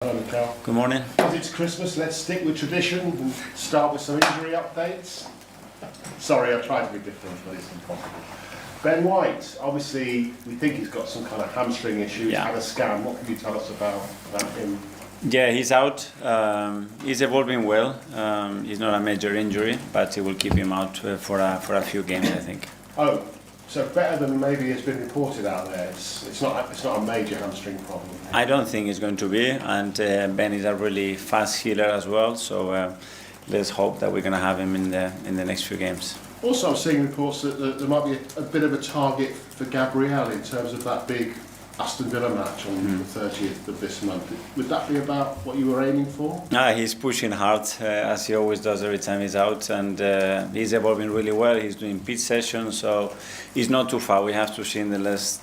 Hello, Carl. Good morning. As it's Christmas, let's stick with tradition and start with some injury updates. Sorry, I tried to be different, but it's impossible. Ben White, obviously, we think he's got some kind of hamstring issue. He's had a scan. What can you tell us about him? Yeah, he's out. He's evolving well. He's not a major injury, but it will keep him out for a few games, I think. Oh, so better than maybe has been reported out there. It's not a major hamstring problem. I don't think it's going to be, and Ben is a really fast healer as well. So let's hope that we're going to have him in the next few games. Also, I'm seeing reports that there might be a bit of a target for Gabriel in terms of that big Aston Villa match on the 30th of this month. Would that be about what you were aiming for? He's pushing hard, as he always does every time he's out, and he's evolving really well. He's doing pitch sessions, so he's not too far. We have to see in the last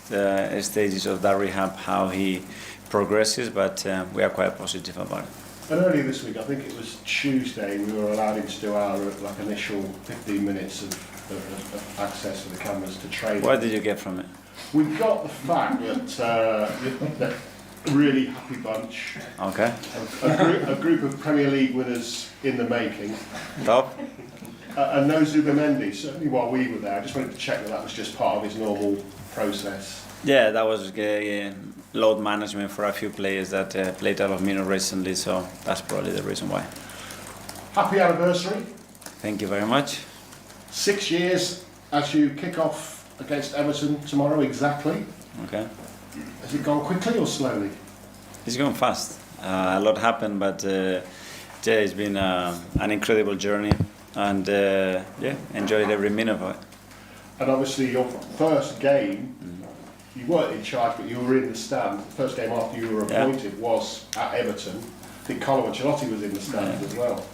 stages of that rehab how he progresses, but we are quite positive about it. And earlier this week, I think it was Tuesday, we were allowed him to do our initial 15 minutes of access to the cameras to train. What did you get from it? We got the fact that a really happy bunch. Okay. A group of Premier League winners in the making. Top. And no Zubimendi, certainly while we were there. I just wanted to check that was just part of his normal process. Yeah, that was load management for a few players that played a lot of minutes recently, so that's probably the reason why. Happy anniversary. Thank you very much. 6 years as you kick off against Everton tomorrow exactly. Okay. Has it gone quickly or slowly? It's gone fast. A lot happened, but it's been an incredible journey, and enjoyed every minute of it. And obviously your first game, you weren't in charge, but you were in the stand. The first game after you were appointed was at Everton. I think Carlo Ancelotti was in the stand as well.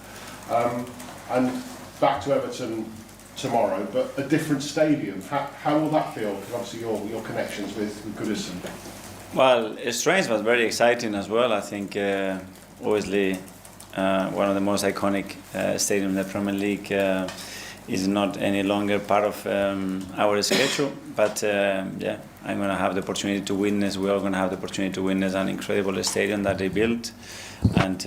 And back to Everton tomorrow, but a different stadium. How will that feel? Because obviously your connections with Goodison. Well, it's strange, but very exciting as well. I think obviously one of the most iconic stadiums in the Premier League is not any longer part of our schedule. But I'm going to have the opportunity to witness. We're all going to have the opportunity to witness an incredible stadium that they built. And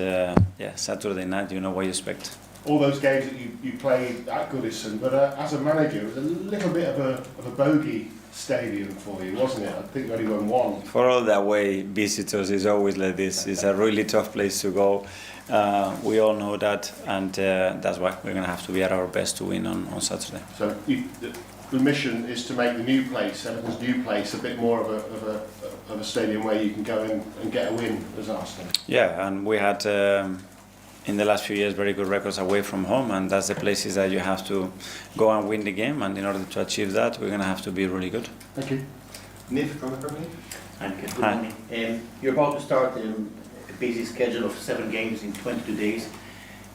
Saturday night, you know what you expect. All those games that you played at Goodison, but as a manager, it was a little bit of a bogey stadium for you, wasn't it? I think you only won one. For all the away visitors, it's always like this. It's a really tough place to go. We all know that, and that's why we're going to have to be at our best to win on Saturday. So the mission is to make the new place, Everton's new place, a bit more of a stadium where you can go in and get a win as Arsenal. Yeah, and we had in the last few years very good records away from home, and that's the places that you have to go and win the game, and in order to achieve that we're going to have to be really good. Thank you. Nick from the Premier League. And good morning. You're about to start a busy schedule of 7 games in 22 days.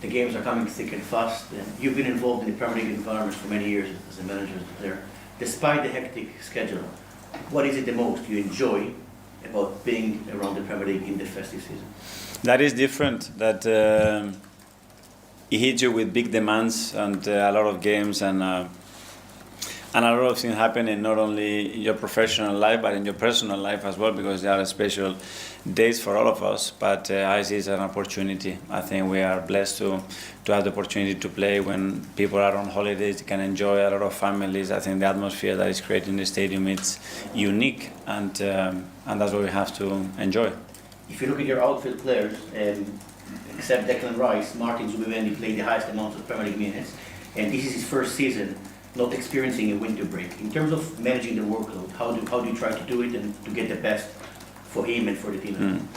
The games are coming thick and fast. You've been involved in the Premier League environment for many years as a manager, as a player. Despite the hectic schedule, what is it the most you enjoy about being around the Premier League in the festive season? That is different. That it hits you with big demands and a lot of games and a lot of things happening not only in your professional life but in your personal life as well, because there are special days for all of us. But I see it as an opportunity. I think we are blessed to have the opportunity to play when people are on holidays. They can enjoy. A lot of families. I think the atmosphere that is created in the stadium, it's unique, and that's what we have to enjoy. If you look at your outfield players, except Declan Rice, Martin Zubimendi played the highest amount of Premier League minutes, and this is his first season not experiencing a winter break. In terms of managing the workload, how do you try to do it and to get the best for him and for the team?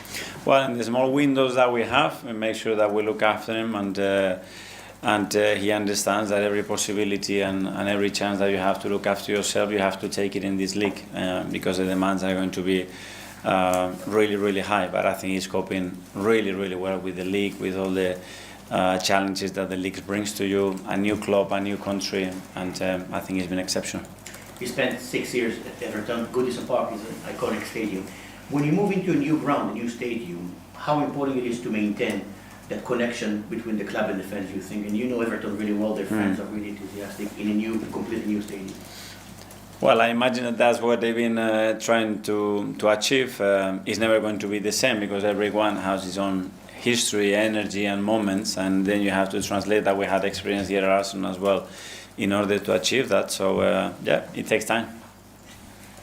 Well, in the small windows that we have, we make sure that we look after him, and he understands that every possibility and every chance that you have to look after yourself, you have to take it in this league, because the demands are going to be really, really high. But I think he's coping really, really well with the league, with all the challenges that the league brings to you, a new club, a new country, and I think he's been exceptional. You spent 6 years at Everton. Goodison Park is an iconic stadium. When you move into a new ground, a new stadium, how important it is to maintain that connection between the club and the fans, you think? And you know Everton really well, their fans are really enthusiastic in a completely new stadium. Well, I imagine that that's what they've been trying to achieve. It's never going to be the same because everyone has his own history, energy, and moments, and then you have to translate that we had experience here at Arsenal as well in order to achieve that. So, yeah, it takes time.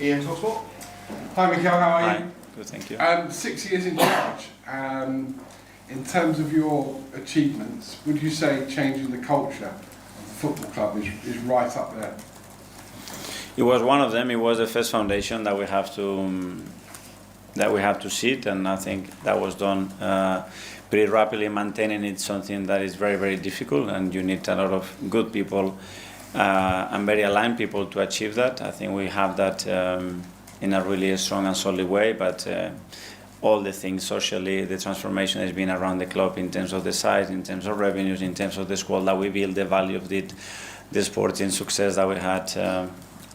Ian Talksport. Hi, Mikel, how are Hi. you? Good, thank you. 6 years in charge. In terms of your achievements, would you say changing the culture of the football club is right up there? It was one of them. It was the first foundation that we have to sit, and I think that was done pretty rapidly. Maintaining it something that is very, very difficult, and you need a lot of good people and very aligned people to achieve that. I think we have that in a really strong and solid way, but all the things socially, the transformation has been around the club in terms of the size, in terms of revenues, in terms of the squad that we build, the value of the sporting success that we had,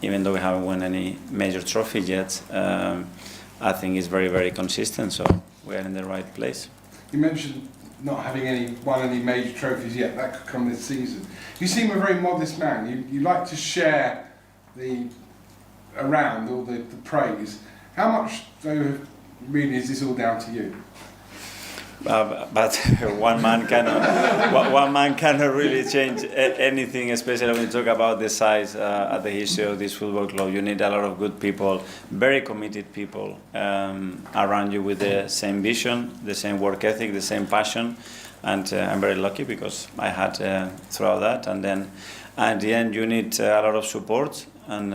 even though we haven't won any major trophy yet. I think it's very, very consistent, so we're in the right place. You mentioned not having won any major trophies yet. That could come this season. You seem a very modest man. You like to share around all the praise. How much, though, really is this all down to you? But one man cannot really change anything, especially when you talk about the size and the history of this football club. You need a lot of good people, very committed people around you with the same vision, the same work ethic, the same passion. And I'm very lucky because I had throughout that. And then at the end, you need a lot of support. And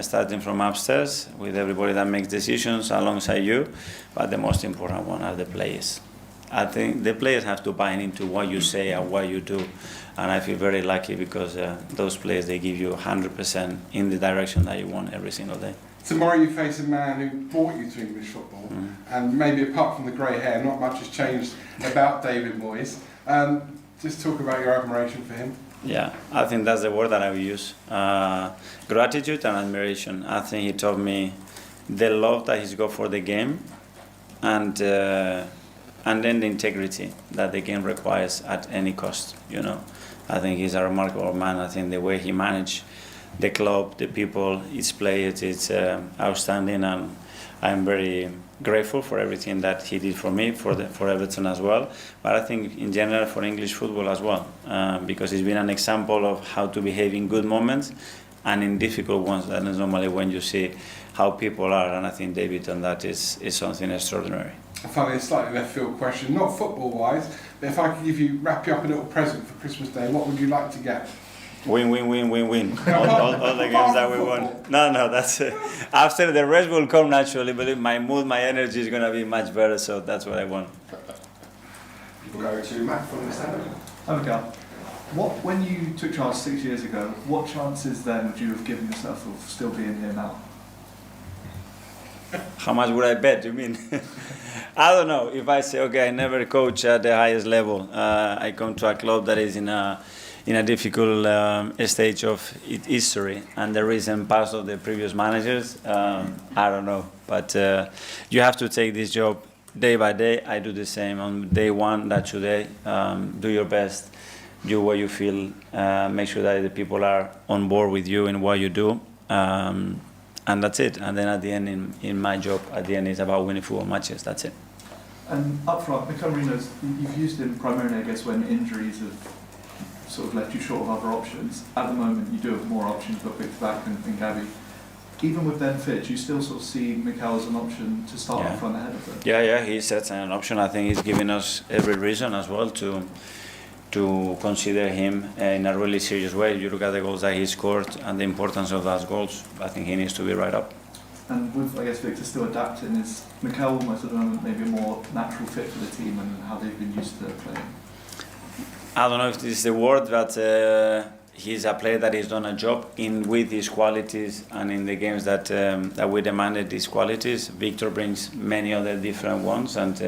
starting from upstairs with everybody that makes decisions alongside you. But the most important one are the players. I think the players have to buy into what you say and what you do, and I feel very lucky because those players, they give you 100% in the direction that you want every single day. Tomorrow you face a man who brought you to English football, and maybe apart from the grey hair, not much has changed about David Moyes. Just talk about your admiration for him. Yeah, I think that's the word that I will use. Gratitude and admiration. I think he taught me the love that he's got for the game, and then the integrity that the game requires at any cost. You know, I think he's a remarkable man. I think the way he managed the club, the people, his players, it's outstanding, and I'm very grateful for everything that he did for me, for Everton as well. But I think in general for English football as well, because he's been an example of how to behave in good moments and in difficult ones. That is normally when you see how people are, and I think David on that is something extraordinary. Finally, a slightly left field question, not football wise, but if I could wrap you up a little present for Christmas Day, what would you like to get? Win. all the games that we won. No, that's it. After the rest will come naturally, but my mood, my energy is going to be much better, so that's what I want. We'll go to Matt from the Standard. Hi, Miguel. When you took charge 6 years ago, what chances then would you have given yourself of still being here now? How much would I bet, you mean? I don't know. If I say, okay, I never coach at the highest level, I come to a club that is in a difficult stage of its history, and the recent past of the previous managers, I don't know. But you have to take this job day by day. I do the same on day one, that today. Do your best, do what you feel, make sure that the people are on board with you in what you do. And that's it. And then at the end, in my job, at the end, it's about winning football matches. That's it. And up front, Mikel Merino's, you've used him primarily, I guess, when injuries have sort of left you short of other options. At the moment, you do have more options, but Victor Back and Gabby. Even with them fit, do you still sort of see Mikel as an option to start up front ahead of them? Yeah, he's certainly an option. I think he's giving us every reason as well to consider him in a really serious way. You look at the goals that he scored and the importance of those goals. I think he needs to be right up. And with, I guess, Victor still adapting, is Mikel almost at the moment maybe a more natural fit for the team and how they've been used to playing? I don't know if this is the word, but he's a player that has done a job with his qualities and in the games that we demanded these qualities. Victor brings many other different ones, and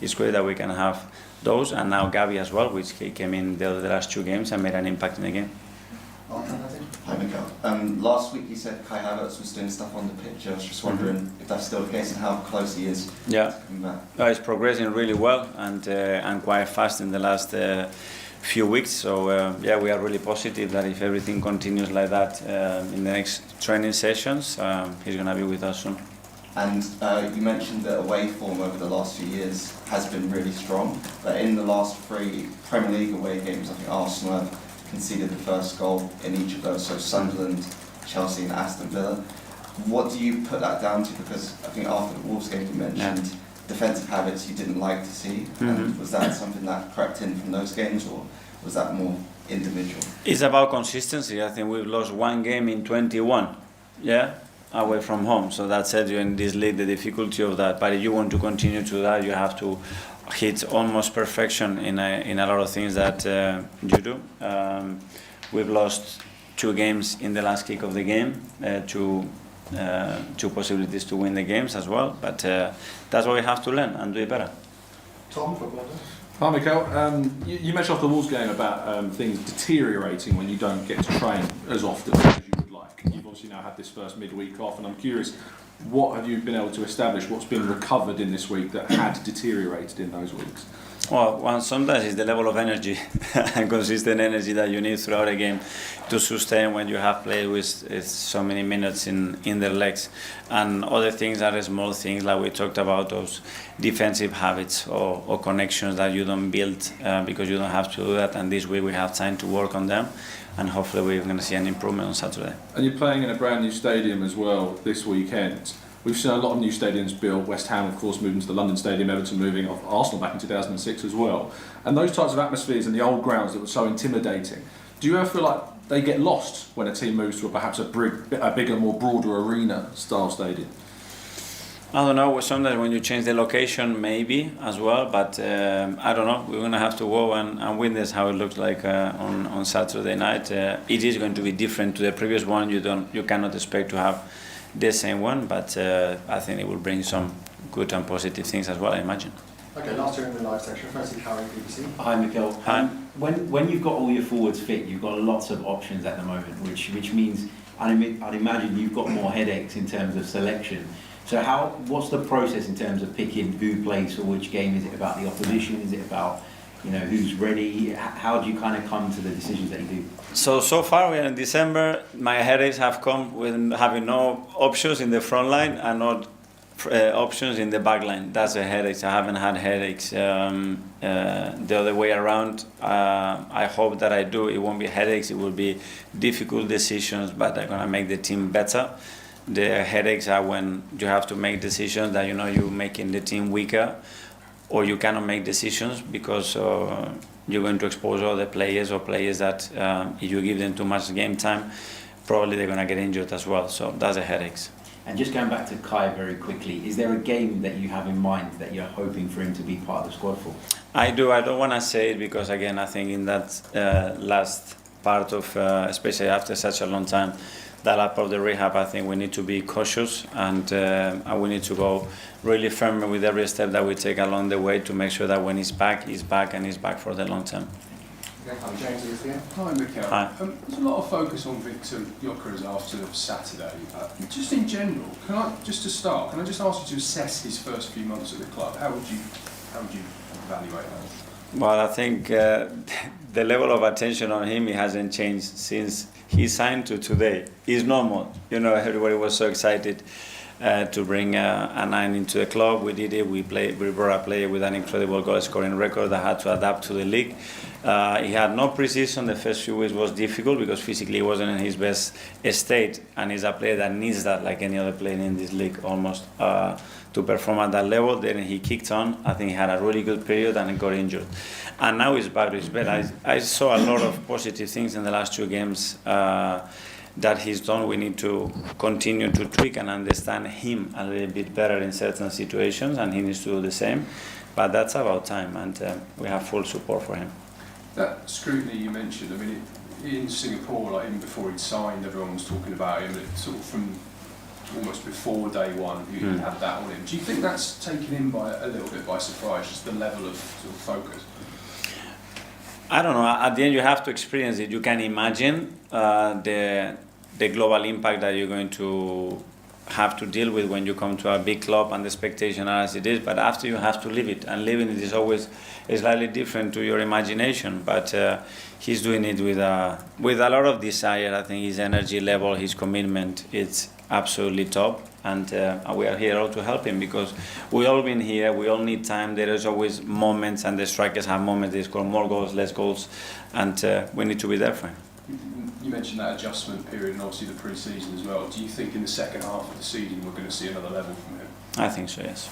it's great that we can have those, and now Gabi as well, which he came in the last two games and made an impact in the game. Hi, Mikel. Last week you said Kai Havertz was doing stuff on the pitch. I was just wondering if that's still the case and how close he is to coming back. He's progressing really well and quite fast in the last few weeks. So yeah, we are really positive that if everything continues like that in the next training sessions, he's going to be with us soon. And you mentioned that away form over the last few years has been really strong, but in the last 3 Premier League away games, I think Arsenal have conceded the first goal in each of those, so Sunderland, Chelsea and Aston Villa. What do you put that down to? Because I think after the Wolves game you mentioned defensive habits you didn't like to see. And was that something that crept in from those games, or was that more individual? It's about consistency. I think we've lost 1 game in 21, away from home. So that tells you in this league the difficulty of that. But if you want to continue to that, you have to hit almost perfection in a lot of things that you do. We've lost 2 games in the last kick of the game, 2 possibilities to win the games as well. But that's what we have to learn and do it better. Tom, footballer. Hi, Mikel. You mentioned after the Wolves game about things deteriorating when you don't get to train as often as you would like. You've obviously now had this first midweek off, and I'm curious, what have you been able to establish? What's been recovered in this week that had deteriorated in those weeks? Well, sometimes it's the level of energy and consistent energy that you need throughout a game to sustain when you have played with so many minutes in their legs. And other things are small things like we talked about, those defensive habits or connections that you don't build because you don't have to do that. And this week we have time to work on them. And hopefully we're going to see an improvement on Saturday. And you're playing in a brand new stadium as well this weekend. We've seen a lot of new stadiums built. West Ham, of course, moving to the London Stadium, Everton moving off, Arsenal back in 2006 as well. And those types of atmospheres in the old grounds that were so intimidating, do you ever feel like they get lost when a team moves to perhaps a bigger, more broader arena style stadium? I don't know, sometimes when you change the location maybe as well, but I don't know, we're going to have to go and witness how it looks like on Saturday night. It is going to be different to the previous one. You cannot expect to have the same one, but I think it will bring some good and positive things as well, I imagine. Okay, last year in the live section, firstly Carrie, BBC. Hi, Mikel. Hi. When you've got all your forwards fit, you've got lots of options at the moment, which means I'd imagine you've got more headaches in terms of selection. So what's the process in terms of picking who plays for which game? Is it about the opposition? Is it about who's ready? How do you kind of come to the decisions that you do? So far we are in December. My headaches have come with having no options in the front line and not options in the back line. That's a headache. I haven't had headaches the other way around. I hope that I do. It won't be headaches. It will be difficult decisions, but they're going to make the team better. The headaches are when you have to make decisions that you're making the team weaker, or you cannot make decisions because you're going to expose other players or players that if you give them too much game time, probably they're going to get injured as well. So that's the headaches. And just going back to Kai very quickly, is there a game that you have in mind that you're hoping for him to be part of the squad for? I do. I don't want to say it because, again, I think in that last part of, especially after such a long time, that part of the rehab, I think we need to be cautious and we need to go really firm with every step that we take along the way to make sure that when he's back and he's back for the long term. I'm James here. Hi, Mikel. Hi. There's a lot of focus on Victor Gyökeres after Saturday. Just in general, can I just ask you to assess his first few months at the club? How would you evaluate that? Well, I think the level of attention on him, it hasn't changed since he signed to today. It's normal. Everybody was so excited to bring a 9 into the club. We did it. We brought a player with an incredible goal scoring record that had to adapt to the league. He had no pre-season. The first few weeks was difficult because physically he wasn't in his best state, and he's a player that needs that like any other player in this league almost to perform at that level. Then he kicked on. I think he had a really good period and he got injured. And now he's back to his best. I saw a lot of positive things in the last 2 games that he's done. We need to continue to tweak and understand him a little bit better in certain situations, and he needs to do the same. But that's about time, and we have full support for him. That scrutiny you mentioned, I mean, in Singapore, like even before he'd signed, everyone was talking about him. Sort of from almost before day one, he had that on him. Do you think that's taken him a little bit by surprise, just the level of sort of focus? I don't know. At the end, you have to experience it. You can imagine the global impact that you're going to have to deal with when you come to a big club and the expectation are as it is. But after you have to live it, and living it is always slightly different to your imagination. But he's doing it with a lot of desire. I think his energy level, his commitment, it's absolutely top. And we are here all to help him, because we all been here. We all need time. There is always moments, and the strikers have moments. They score more goals, less goals, and we need to be there for him. You mentioned that adjustment period and obviously the pre-season as well. Do you think in the second half of the season we're going to see another level from him? I think so, yes.